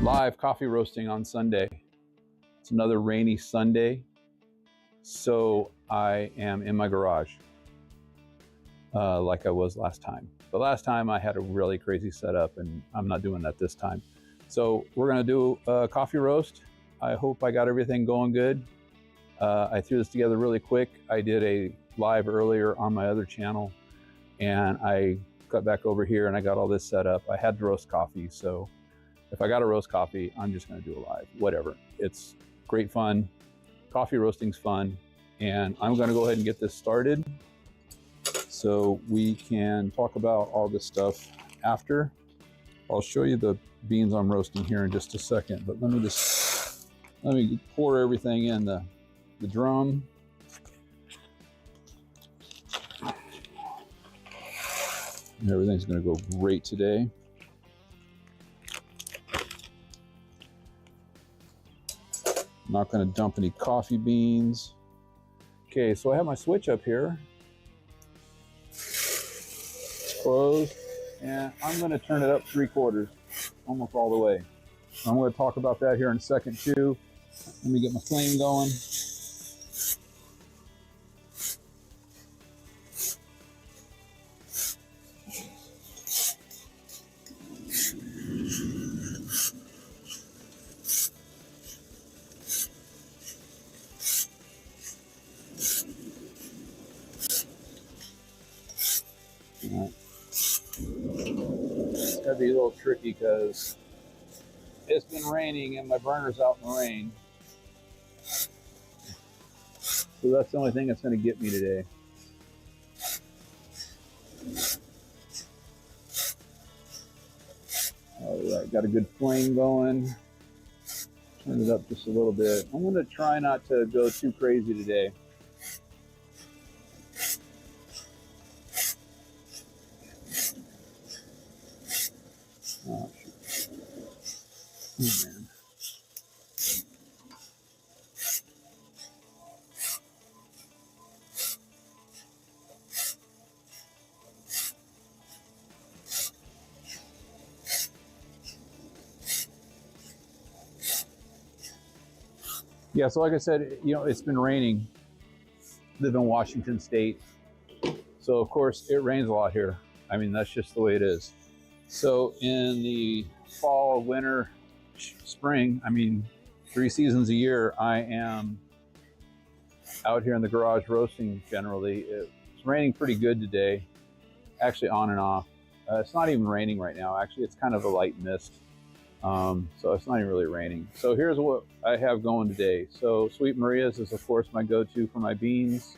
live coffee roasting on Sunday. It's another rainy Sunday, so I am in my garage like I was last time. But last time I had a really crazy setup, and I'm not doing that this time. So we're gonna do a coffee roast. I hope I got everything going good. I threw this together really quick. I did a live earlier on my other channel, and I got back over here and I got all this set up. I had to roast coffee, so if I got to roast coffee, I'm just gonna do a live, whatever. It's great fun. Coffee roasting's fun, and I'm gonna go ahead and get this started so we can talk about all this stuff after. I'll show you the beans I'm roasting here in just a second, but let me pour everything in the drum. And everything's gonna go great today. I'm not gonna dump any coffee beans. Okay, so I have my switch up here. It's closed, and I'm gonna turn it up 3/4, almost all the way. I'm gonna talk about that here in a second too. Let me get my flame going. It's gonna be a little tricky because it's been raining and my burner's out in the rain. So that's the only thing that's gonna get me today. All right, got a good flame going. Turn it up just a little bit. I'm gonna try not to go too crazy today. Oh, shoot. Oh, man. Yeah, so like I said, you know, it's been raining. I live in Washington State, so of course it rains a lot here. I mean, that's just the way it is. So in the fall, winter, spring, I mean, 3 seasons a year, I am out here in the garage roasting generally. It's raining pretty good today, actually on and off. It's not even raining right now. Actually, it's kind of a light mist. So it's not even really raining. So here's what I have going today. So Sweet Maria's is of course my go-to for my beans.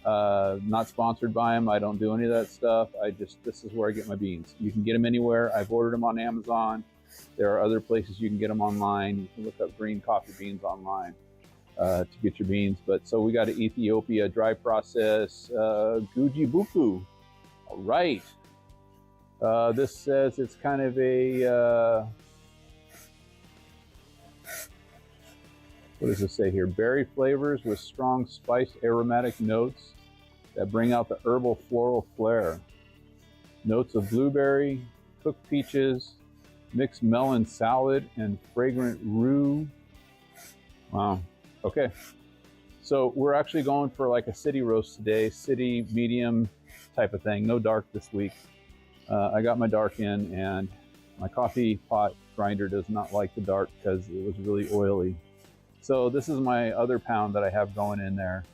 Not sponsored by them. I don't do any of that stuff. This is where I get my beans. You can get them anywhere. I've ordered them on Amazon. There are other places you can get them online. You can look up green coffee beans online to get your beans. But so we got an Ethiopia dry process Guji Buku. All right. This says it's kind of a what does it say here? Berry flavors with strong spice aromatic notes that bring out the herbal floral flair. Notes of blueberry, cooked peaches, mixed melon salad, and fragrant rue. Wow, okay. So we're actually going for like a city roast today, city medium type of thing, no dark this week. I got my dark in, and my coffee pot grinder does not like the dark because it was really oily. So this is my other pound that I have going in there.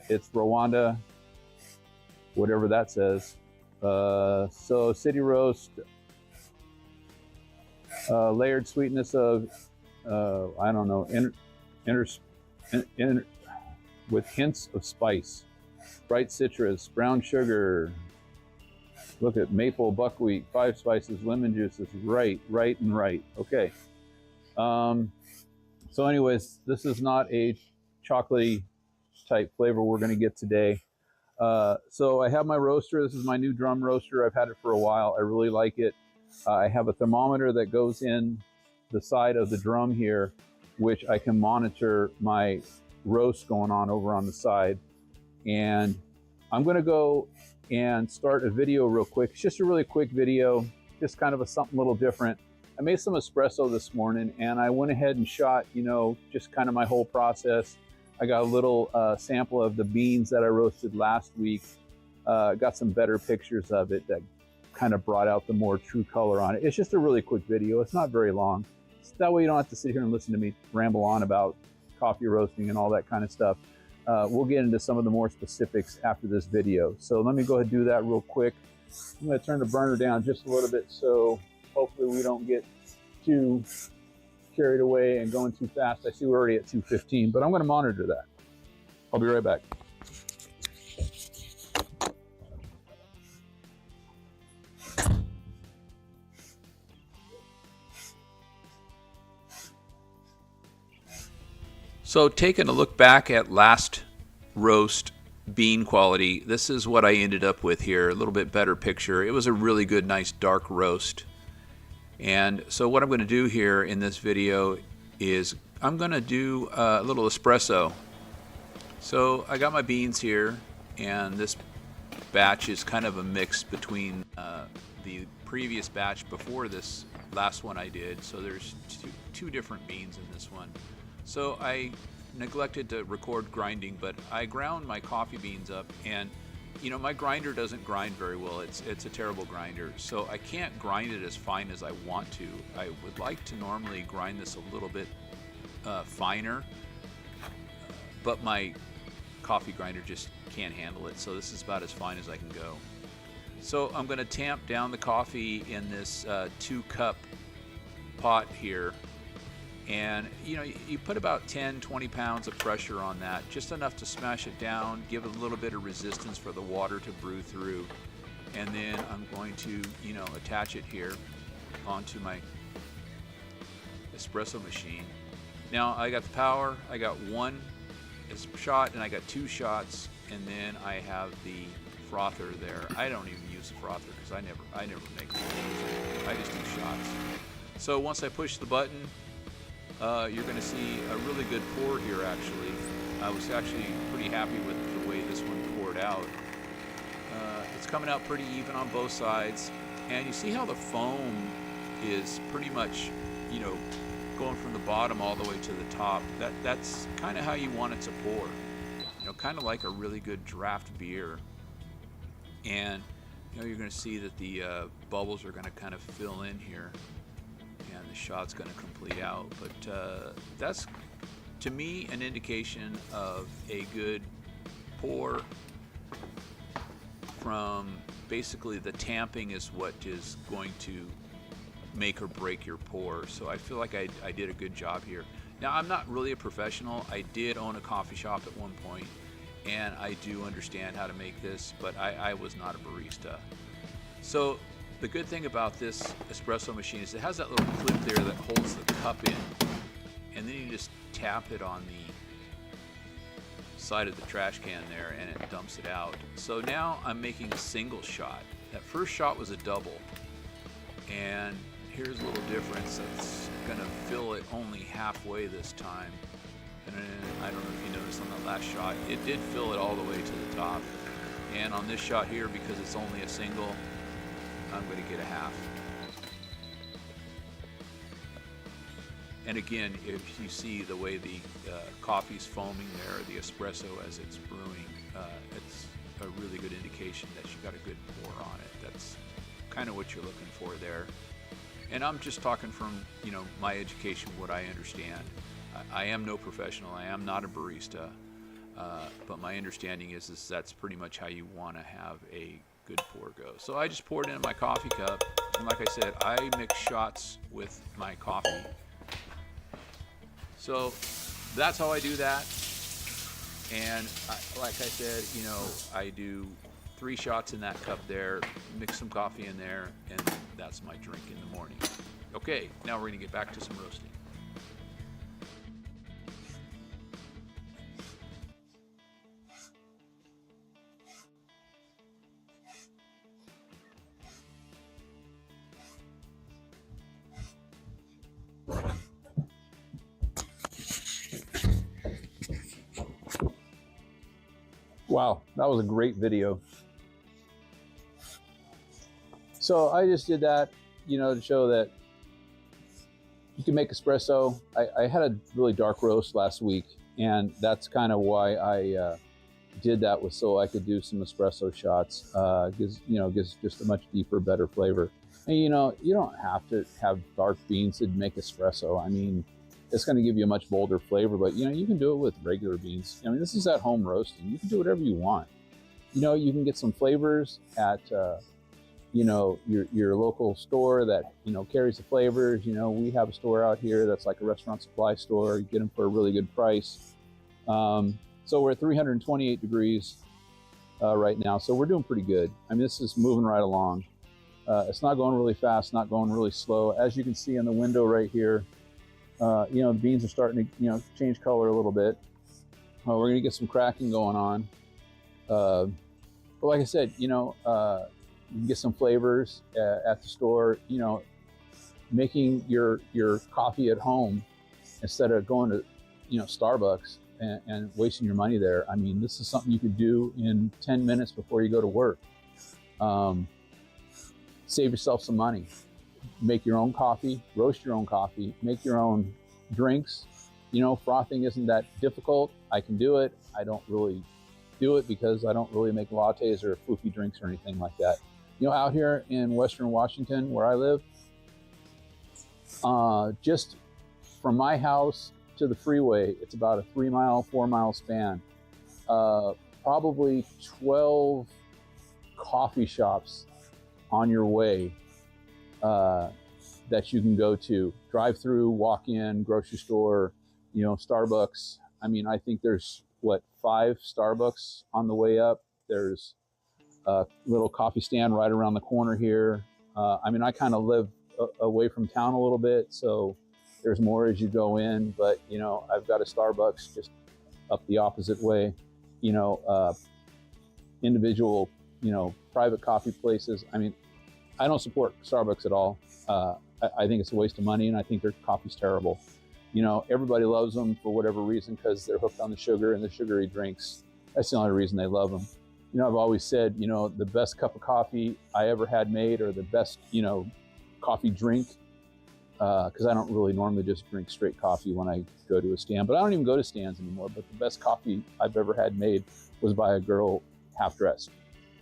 It's Rwanda, whatever that says. So city roast, layered sweetness of, I don't know, with hints of spice. Bright citrus, brown sugar. Look at maple, buckwheat, 5 spices, lemon juices, right. Okay. So anyways, this is not a chocolatey type flavor we're gonna get today. So I have my roaster. This is my new drum roaster. I've had it for a while. I really like it. I have a thermometer that goes in the side of the drum here, which I can monitor my roast going on over on the side. And I'm gonna go and start a video real quick. It's just a really quick video, just kind of something a little different. I made some espresso this morning, and I went ahead and shot, you know, just kind of my whole process. I got a little sample of the beans that I roasted last week. Got some better pictures of it that kind of brought out the more true color on it. It's just a really quick video. It's not very long. So that way you don't have to sit here and listen to me ramble on about coffee roasting and all that kind of stuff. We'll get into some of the more specifics after this video. So let me go ahead and do that real quick. I'm going to turn the burner down just a little bit so hopefully we don't get too carried away and going too fast. I see we're already at 215, but I'm going to monitor that. I'll be right back. So taking a look back at last roast bean quality, this is what I ended up with here. A little bit better picture. It was a really good, nice dark roast. And so what I'm going to do here in this video is I'm going to do a little espresso. So I got my beans here, and this batch is kind of a mix between the previous batch before this last one I did. So there's two different beans in this one. So I neglected to record grinding, but I ground my coffee beans up, and you know, my grinder doesn't grind very well. It's a terrible grinder, so I can't grind it as fine as I want to. I would like to normally grind this a little bit finer, but my coffee grinder just can't handle it, so this is about as fine as I can go. So I'm going to tamp down the coffee in this 2-cup pot here. And you know, you put about 10-20 pounds of pressure on that, just enough to smash it down, give it a little bit of resistance for the water to brew through. And then I'm going to, you know, attach it here onto my espresso machine. Now I got the power, I got 1 shot and I got 2 shots, and then I have the frother there. I don't even use the frother because I never make these. I just do shots. So once I push the button, you're going to see a really good pour here. Actually, I was actually pretty happy with the way this one poured out. It's coming out pretty even on both sides, and you see how the foam is pretty much, you know, going from the bottom all the way to the top. That's kind of how you want it to pour, you know, kind of like a really good draft beer. And you know, you're going to see that the bubbles are going to kind of fill in here, and the shot's going to complete out. But that's, to me, an indication of a good pour. From basically the tamping is what is going to make or break your pour. So I feel like I did a good job here. Now, I'm not really a professional. I did own a coffee shop at one point, and I do understand how to make this, but I was not a barista. So the good thing about this espresso machine is it has that little clip there that holds the cup in, and then you just tap it on the side of the trash can there and it dumps it out. So now I'm making a single shot. That first shot was a double, and here's a little difference. That's gonna fill it only halfway this time. And I don't know if you noticed on the last shot, it did fill it all the way to the top. And on this shot here, because it's only a single, I'm going to get a half. And again, if you see the way the coffee's foaming there, the espresso as it's brewing, it's a really good indication that you got a good pour on it. That's kind of what you're looking for there. And I'm just talking from, you know, my education, what I understand. I am no professional. I am not a barista, but my understanding is that's pretty much how you want to have a good pour go. So I just poured it in my coffee cup, and like I said, I mix shots with my coffee. So that's how I do that. And like I said, you know, I do 3 shots in that cup there, mix some coffee in there, and that's my drink in the morning. Okay, now we're going to get back to some roasting. Wow, that was a great video. So I just did that, you know, to show that You can make espresso. I had a really dark roast last week, and that's kind of why I did that, was so I could do some espresso shots. Gives just a much deeper, better flavor. And you don't have to have dark beans to make espresso. I mean, it's going to give you a much bolder flavor, but you can do it with regular beans. I mean, this is at home roasting. You can do whatever you want. You can get some flavors at your local store that carries the flavors. We have a store out here that's like a restaurant supply store. You get them for a really good price. So we're at 328 degrees right now, so we're doing pretty good. I mean, this is moving right along. It's not going really fast, not going really slow. As you can see in the window right here, the beans are starting to change color a little bit. We're gonna get some cracking going on. But like I said, you can get some flavors at the store. Making your coffee at home instead of going to Starbucks and wasting your money there. I mean, this is something you could do in 10 minutes before you go to work. Save yourself some money. Make your own coffee, roast your own coffee, make your own drinks. Frothing isn't that difficult. I can do it. I don't really do it because I don't really make lattes or floofy drinks or anything like that. Out here in Western Washington, where I live, just from my house to the freeway, it's about a 3-mile, 4-mile span. Probably 12 coffee shops on your way that you can go to. Drive through, walk in, grocery store, Starbucks. I mean, I think there's 5 Starbucks on the way up. There's a little coffee stand right around the corner here. I mean, I kind of live away from town a little bit, so there's more as you go in, but I've got a Starbucks just up the opposite way. Individual, private coffee places. I mean, I don't support Starbucks at all. I think it's a waste of money, and I think their coffee's terrible. Everybody loves them for whatever reason, because they're hooked on the sugar and the sugary drinks. That's the only reason they love them. I've always said, the best cup of coffee I ever had made, or the best, coffee drink, because I don't really normally just drink straight coffee when I go to a stand, but I don't even go to stands anymore. But the best coffee I've ever had made was by a girl half dressed.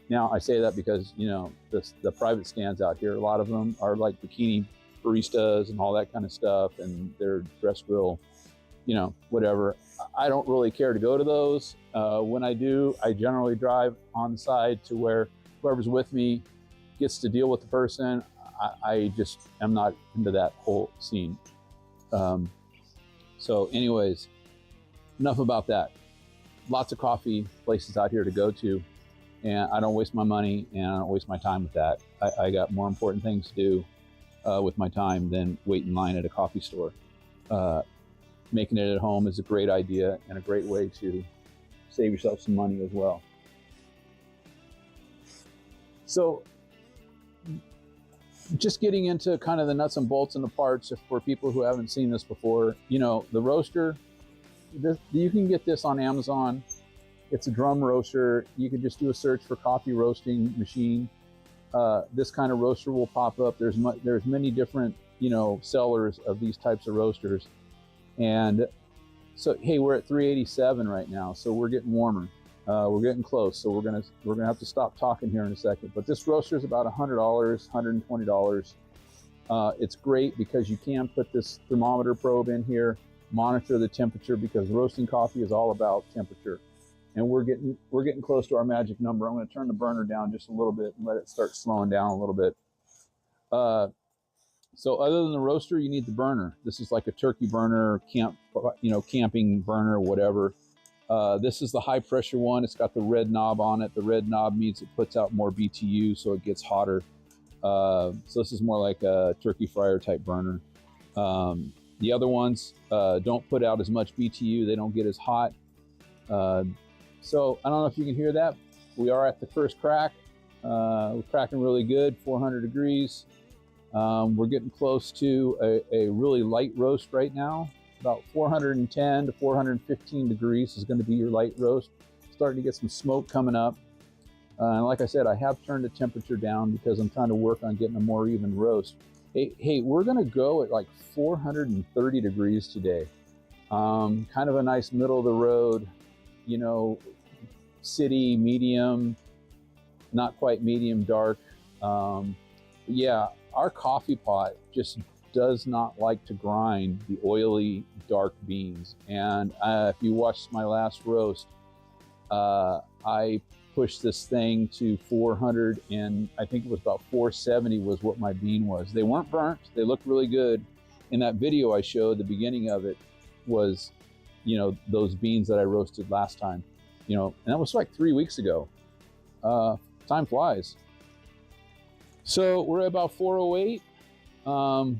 Now, I say that because, the private stands out here, a lot of them are like bikini baristas and all that kind of stuff, and they're dressed real, whatever. I don't really care to go to those. When I do, I generally drive on the side to where whoever's with me gets to deal with the person. I just am not into that whole scene. So anyways, enough about that. Lots of coffee places out here to go to, and I don't waste my money and I don't waste my time with that. I got more important things to do with my time than wait in line at a coffee store. Making it at home is a great idea and a great way to save yourself some money as well. So just getting into kind of the nuts and bolts and the parts for people who haven't seen this before, the roaster, you can get this on Amazon. It's a drum roaster. You can just do a search for coffee roasting machine. This kind of roaster will pop up. There's many different, sellers of these types of roasters. And so, hey, we're at 387 right now, so we're getting warmer. We're getting close, so we're gonna have to stop talking here in a second. But this roaster is about $100, $120. It's great because you can put this thermometer probe in here, monitor the temperature, because roasting coffee is all about temperature. And we're getting close to our magic number. I'm going to turn the burner down just a little bit and let it start slowing down a little bit. So other than the roaster, you need the burner. This is like a turkey burner, camping burner, whatever. This is the high pressure one. It's got the red knob on it. The red knob means it puts out more BTU, so it gets hotter. So this is more like a turkey fryer type burner. The other ones don't put out as much BTU. They don't get as hot. So I don't know if you can hear that. We are at the first crack. We're cracking really good, 400 degrees. We're getting close to a really light roast right now. About 410 to 415 degrees is going to be your light roast. Starting to get some smoke coming up. And like I said, I have turned the temperature down because I'm trying to work on getting a more even roast. Hey, we're gonna go at like 430 degrees today. Kind of a nice middle of the road, you know, city medium, not quite medium dark. Yeah, our coffee pot just does not like to grind the oily dark beans. And if you watched my last roast, I pushed this thing to 400, and I think it was about 470 was what my bean was. They weren't burnt. They looked really good. In that video I showed, the beginning of it was, you know, those beans that I roasted last time, you know, and that was like 3 weeks ago. Time flies. So we're at about 408.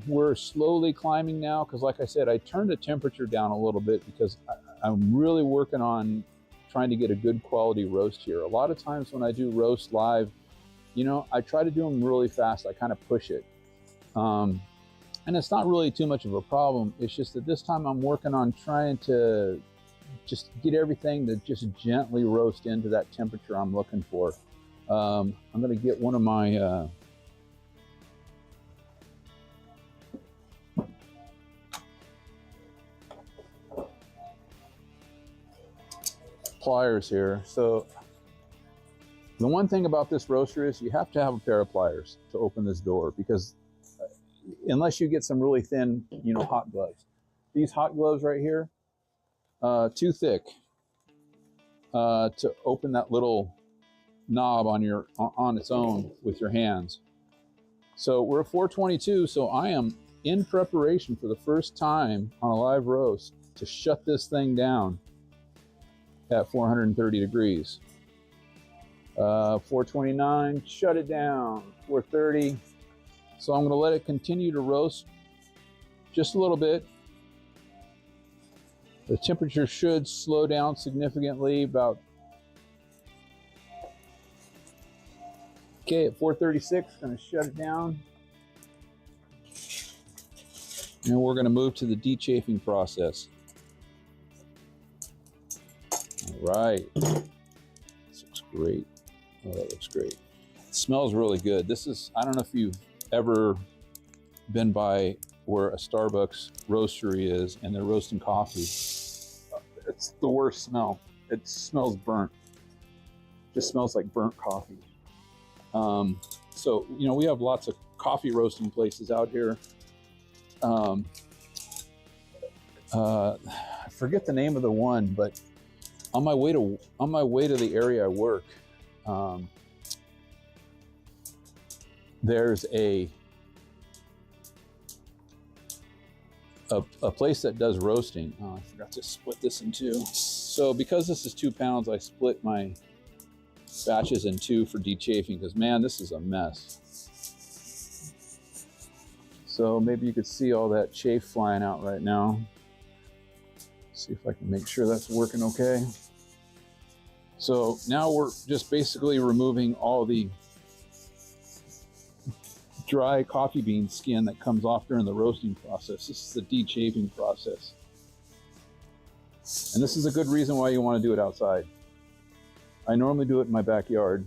We're slowly climbing now because, like I said, I turned the temperature down a little bit because I'm really working on trying to get a good quality roast here. A lot of times when I do roast live, you know, I try to do them really fast. I kind of push it. And it's not really too much of a problem. It's just that this time I'm working on trying to just get everything to just gently roast into that temperature I'm looking for. I'm going to get one of my pliers here. So the one thing about this roaster is you have to have a pair of pliers to open this door, because unless you get some really thin, you know, hot gloves. These hot gloves right here, too thick to open that little knob on its own with your hands. So we're at 422, so I am in preparation for the first time on a live roast to shut this thing down at 430 degrees. 429, shut it down. 430. So I'm going to let it continue to roast just a little bit. The temperature should slow down significantly about. Okay, at 436, going to shut it down. And we're going to move to the dechafing process. All right. This looks great. Oh, that looks great. It smells really good. This is, I don't know if you've ever been by where a Starbucks roastery is and they're roasting coffee. It's the worst smell. It smells burnt. Just smells like burnt coffee. So, you know, we have lots of coffee roasting places out here. I forget the name of the one, but on my way to the area I work, there's a place that does roasting. Oh, I forgot to split this in two. So because this is 2 pounds, I split my batches in two for dechafing, because man, this is a mess. So maybe you could see all that chaff flying out right now. See if I can make sure that's working okay. So now we're just basically removing all the dry coffee bean skin that comes off during the roasting process. This is the dechafing process. And this is a good reason why you want to do it outside. I normally do it in my backyard,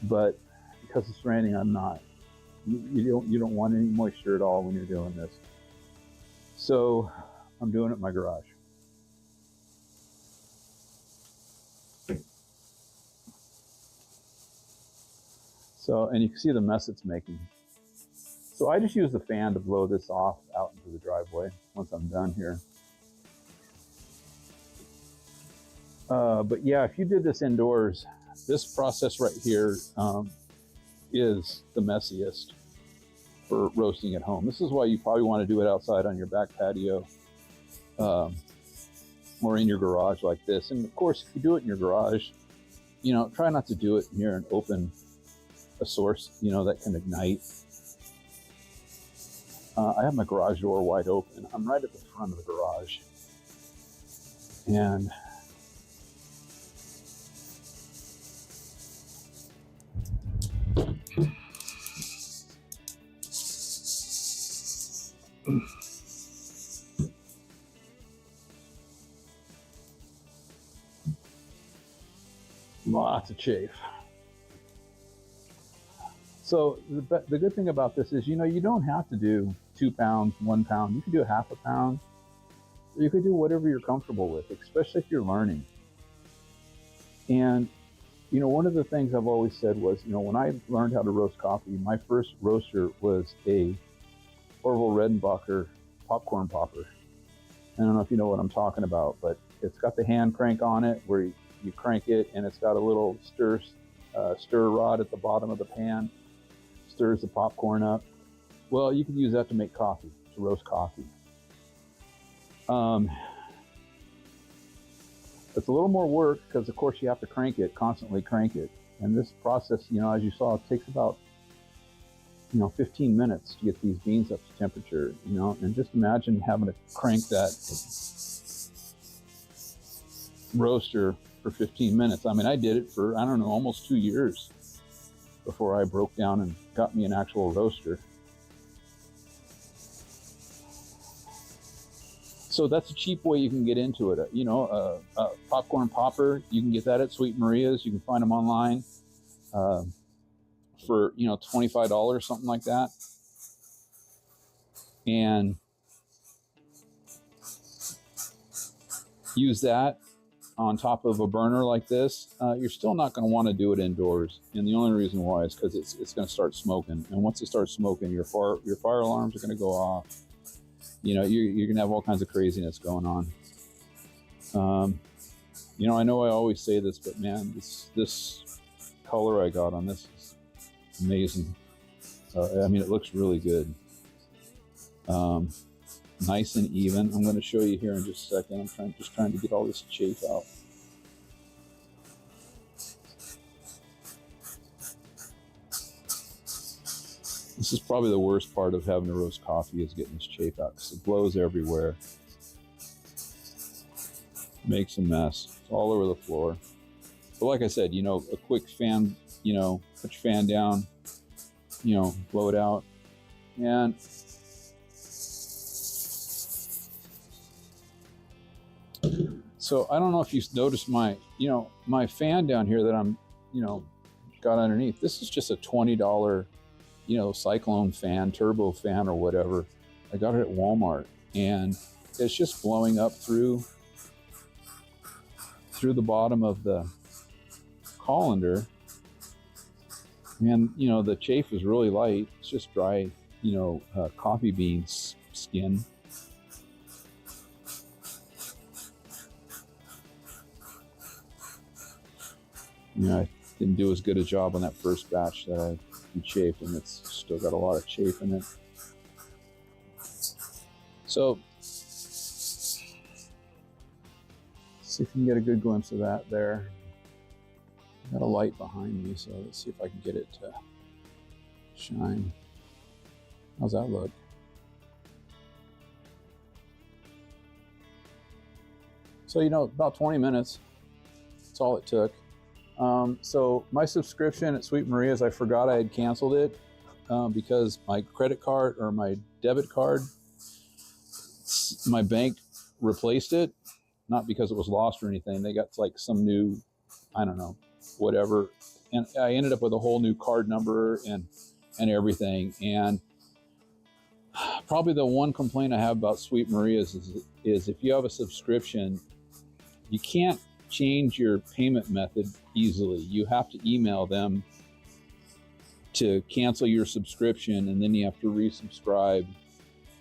but because it's raining, I'm not. You don't want any moisture at all when you're doing this. So I'm doing it in my garage. So, and you can see the mess it's making. So I just use the fan to blow this off out into the driveway once I'm done here. But yeah, if you did this indoors, this process right here is the messiest for roasting at home. This is why you probably want to do it outside on your back patio or in your garage like this. And of course, if you do it in your garage, you know, try not to do it near an open source, you know, that can ignite. I have my garage door wide open. I'm right at the front of the garage. And lots of chaff. So the good thing about this is, you don't have to do 2 pounds, 1 pound. You could do a half a pound. You could do whatever you're comfortable with, especially if you're learning. And, one of the things I've always said was, when I learned how to roast coffee, my first roaster was a Orville Redenbacher popcorn popper. I don't know if you know what I'm talking about, but it's got the hand crank on it where you crank it, and it's got a little stir rod at the bottom of the pan, stirs the popcorn up. Well, you could use that to make coffee, to roast coffee. It's a little more work because, of course, you have to constantly crank it. And this process, as you saw, it takes about 15 minutes to get these beans up to temperature, and just imagine having to crank that roaster for 15 minutes. I mean, I did it for, almost 2 years before I broke down and got me an actual roaster. So that's a cheap way you can get into it. A popcorn popper, you can get that at Sweet Maria's. You can find them online for, $25, something like that. And use that on top of a burner like this. You're still not going to want to do it indoors. And the only reason why is because it's going to start smoking. And once it starts smoking, your fire alarms are going to go off. You're going to have all kinds of craziness going on. I know I always say this, but man, this color I got on this is amazing. It looks really good. Nice and even. I'm going to show you here in just a second. I'm just trying to get all this chaff out. This is probably the worst part of having to roast coffee, is getting this chaff out, because it blows everywhere. Makes a mess. It's all over the floor. But like I said, a quick fan, put your fan down, blow it out. And so I don't know if you noticed my fan down here that I'm, got underneath. This is just a $20, Cyclone fan, turbo fan or whatever. I got it at Walmart, and it's just blowing up through the bottom of the colander. And, the chaff is really light. It's just dry, coffee bean skin. I didn't do as good a job on that first batch that I chafed, and it's still got a lot of chaff in it. So, see if you can get a good glimpse of that there. Got a light behind me, so let's see if I can get it to shine. How's that look? So, about 20 minutes. That's all it took. So my subscription at Sweet Maria's, I forgot I had canceled it because my credit card or my debit card, my bank replaced it, not because it was lost or anything. They got like some new, I don't know, whatever. And I ended up with a whole new card number and everything. And probably the one complaint I have about Sweet Maria's is if you have a subscription, you can't change your payment method easily. You have to email them to cancel your subscription, and then you have to resubscribe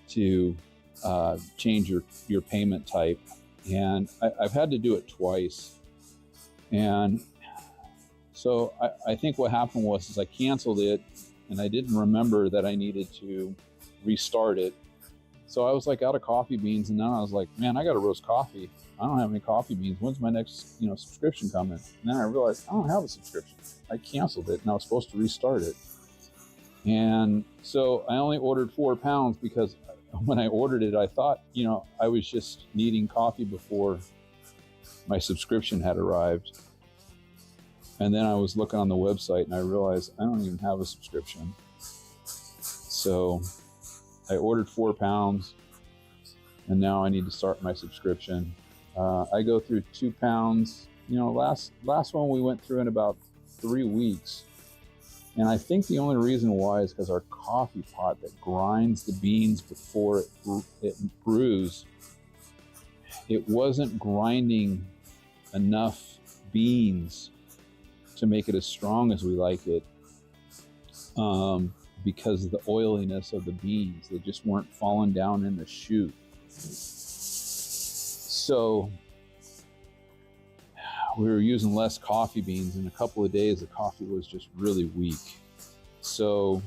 to change your payment type. And I've had to do it twice. And so I think what happened was I canceled it, and I didn't remember that I needed to restart it. So I was like out of coffee beans, and then I was like, man, I got to roast coffee. I don't have any coffee beans. When's my next, subscription coming? And then I realized I don't have a subscription. I canceled it, and I was supposed to restart it. And so I only ordered 4 pounds because when I ordered it, I thought, I was just needing coffee before my subscription had arrived. And then I was looking on the website, and I realized I don't even have a subscription. So I ordered 4 pounds, and now I need to start my subscription. I go through 2 pounds. Last one we went through in about 3 weeks, And I think the only reason why is because our coffee pot that grinds the beans before it brews, it wasn't grinding enough beans to make it as strong as we like it, because of the oiliness of the beans. They just weren't falling down in the chute. So we were using less coffee beans. In a couple of days, the coffee was just really weak. So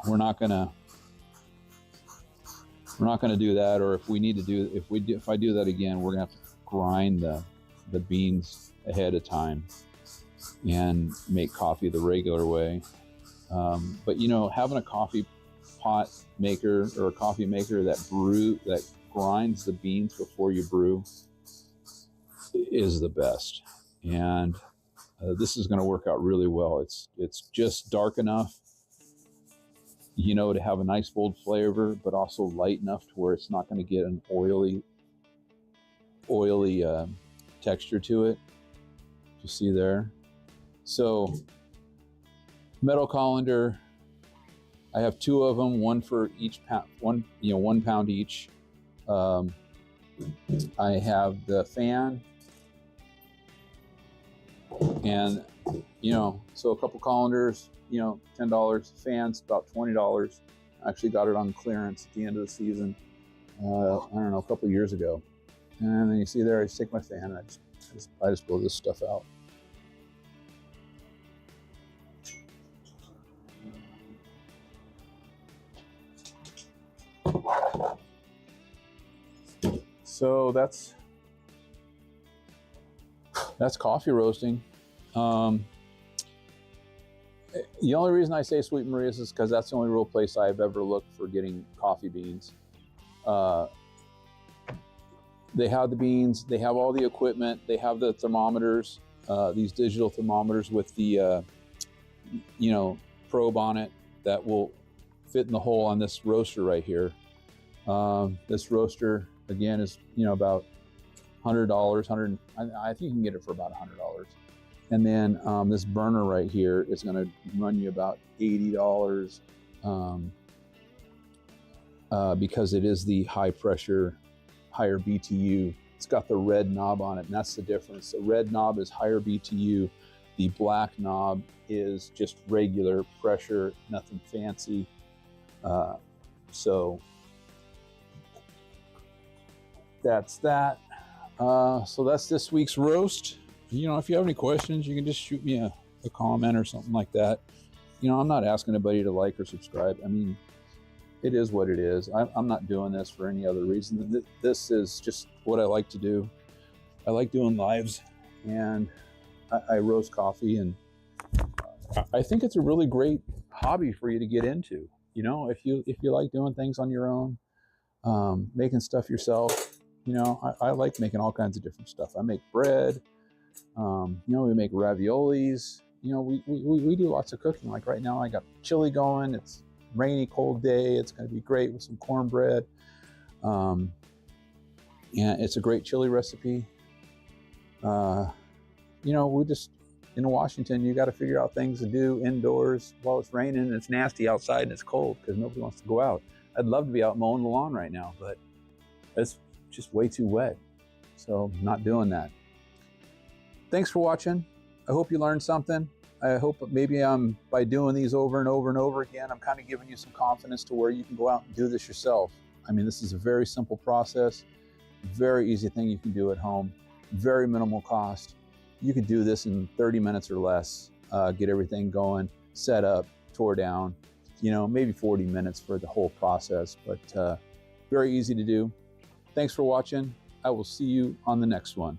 we're not gonna do that. Or if we need to do, if I do that again, we're gonna have to grind the beans ahead of time and make coffee the regular way. But you know, having a coffee pot maker or a coffee maker that grinds the beans before you brew is the best. And this is going to work out really well. It's just dark enough, you know, to have a nice bold flavor, but also light enough to where it's not going to get an oily texture to it. You see there. So metal colander, I have 2 of them, one for each pound, 1 pound each. I have the fan, and so a couple colanders, $10. Fans about $20. I actually got it on clearance at the end of the season. I don't know, a couple years ago. And then you see there, I just take my fan and I just blow this stuff out. So that's coffee roasting. The only reason I say Sweet Maria's is because that's the only real place I've ever looked for getting coffee beans. They have the beans, they have all the equipment, they have the thermometers, these digital thermometers with the probe on it that will fit in the hole on this roaster right here. This roaster again is about $100. I think you can get it for about $100. And then this burner right here is going to run you about $80 because it is the high pressure, higher BTU. It's got the red knob on it, and that's the difference. The red knob is higher BTU. The black knob is just regular pressure, nothing fancy. So that's that. So that's this week's roast. If you have any questions, you can just shoot me a comment or something like that. I'm not asking anybody to like or subscribe. I mean, it is what it is. I'm not doing this for any other reason. This is just what I like to do. I like doing lives, and I roast coffee, and I think it's a really great hobby for you to get into. If you like doing things on your own, making stuff yourself. I like making all kinds of different stuff. I make bread. We make raviolis. We do lots of cooking. Like right now, I got chili going. It's rainy, cold day. It's going to be great with some cornbread. And it's a great chili recipe. We just, in Washington, you got to figure out things to do indoors while it's raining and it's nasty outside and it's cold because nobody wants to go out. I'd love to be out mowing the lawn right now, but it's just way too wet. So I'm not doing that. Thanks for watching. I hope you learned something. I hope maybe by doing these over and over and over again, I'm kind of giving you some confidence to where you can go out and do this yourself. I mean, this is a very simple process, very easy thing you can do at home, very minimal cost. You could do this in 30 minutes or less, get everything going, set up, tore down, maybe 40 minutes for the whole process, but very easy to do. Thanks for watching. I will see you on the next one.